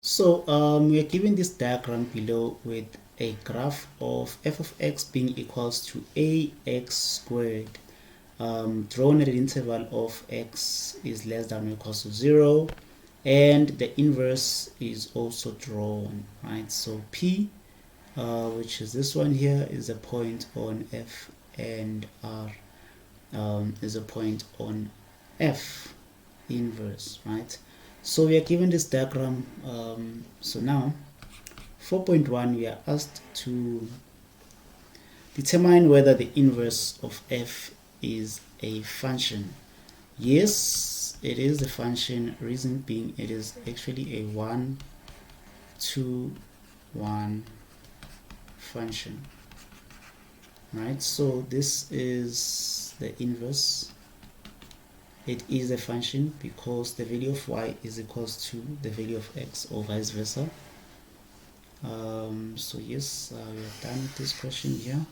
So we are given this diagram below with a graph of f of x being equals to ax squared, drawn at an interval of x is less than or equals to 0, and the inverse is also drawn, right? So p, which is this one here, is a point on f, and r is a point on f inverse, right? So we are given this diagram. So now 4.1, we are asked to determine whether the inverse of f is a function. Yes, it is a function, reason being it is actually a 1, 2, 1 function, right? So this is the inverse. It is a function because the value of y is equals to the value of x, or vice versa. So yes, we are done with this question here.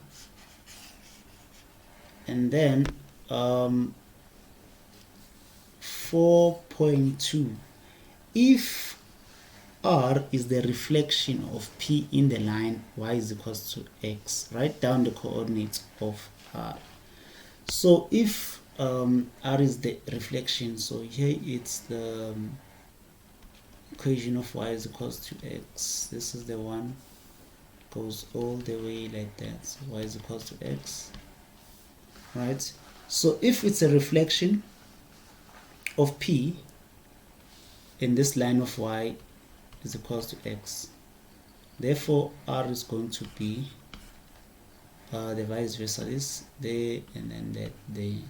And then 4.2, if r is the reflection of p in the line y is equals to x, write down the coordinates of r. So if r is the reflection, so here it's the equation of y is equals to x. This is the one, goes all the way like that. So y is equals to x, right? So if it's a reflection of p, in this line of y is equals to x, therefore r is going to be the vice versa, this there and then that there,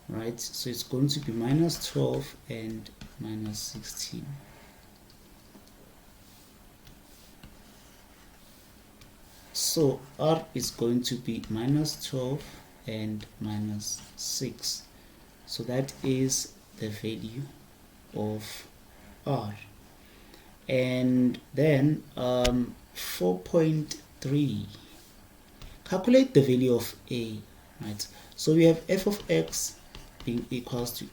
right? So it's going to be minus 12 and minus 16. So r is going to be minus 12 and minus 6. So that is the value of r. And then 4.3, calculate the value of a, right? So we have f of x being equals to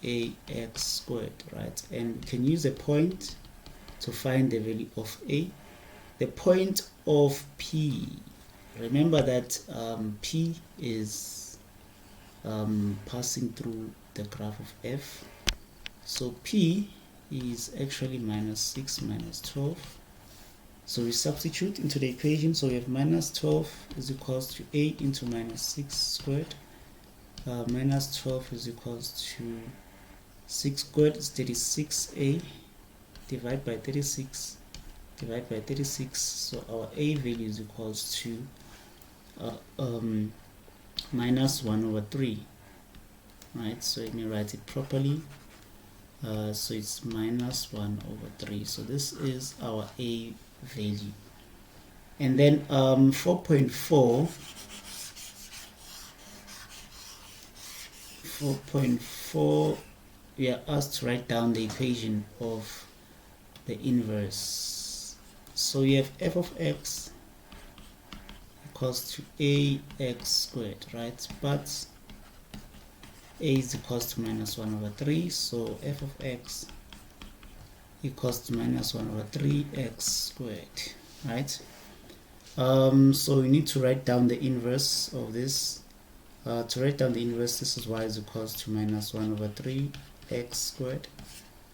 ax squared, right? And we can use a point to find the value of a. The point of p, remember that p is passing through the graph of f. So p is actually minus 6 minus 12. So we substitute into the equation. So we have minus 12 is equals to a into minus 6 squared. Minus 12 is equals to 6 squared is 36a, divide by 36, divide by 36. So our a value is equals to minus 1 over 3, right? So let me write it properly. So it's minus 1 over 3. So this is our a value. And then 4.4, we are asked to write down the equation of the inverse. So we have f of x equals to ax squared, right? But a is equals to minus 1 over 3, so f of x equals to minus 1 over 3x squared, right? So we need to write down the inverse of this. To write down the inverse, this is y is equals to minus 1 over 3x squared,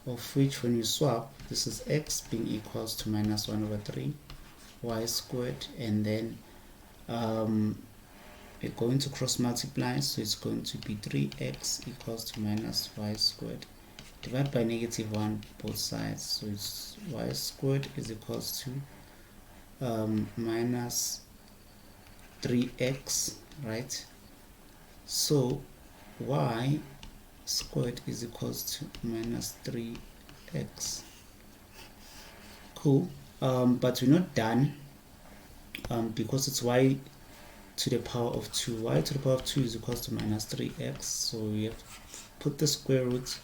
of which when you swap, this is x being equals to minus 1 over 3 y squared, and then we're going to cross multiply, so it's going to be 3x equals to minus y squared, divide by negative 1 both sides, so it's y squared is equals to minus 3x, right? So y squared is equals to minus 3x. Cool. But we're not done, because it's y to the power of 2. Y to the power of 2 is equals to minus 3x, so we have to put the square root,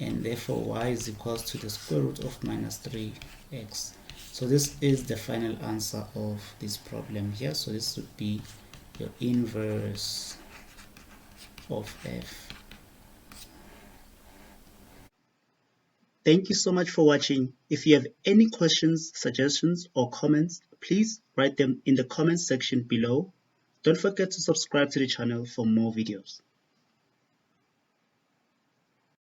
and therefore y is equals to the square root of minus 3x. So this is the final answer of this problem here. So this would be your inverse of f. Thank you so much for watching. If you have any questions, suggestions, or comments, please write them in the comments section below. Don't forget to subscribe to the channel for more videos.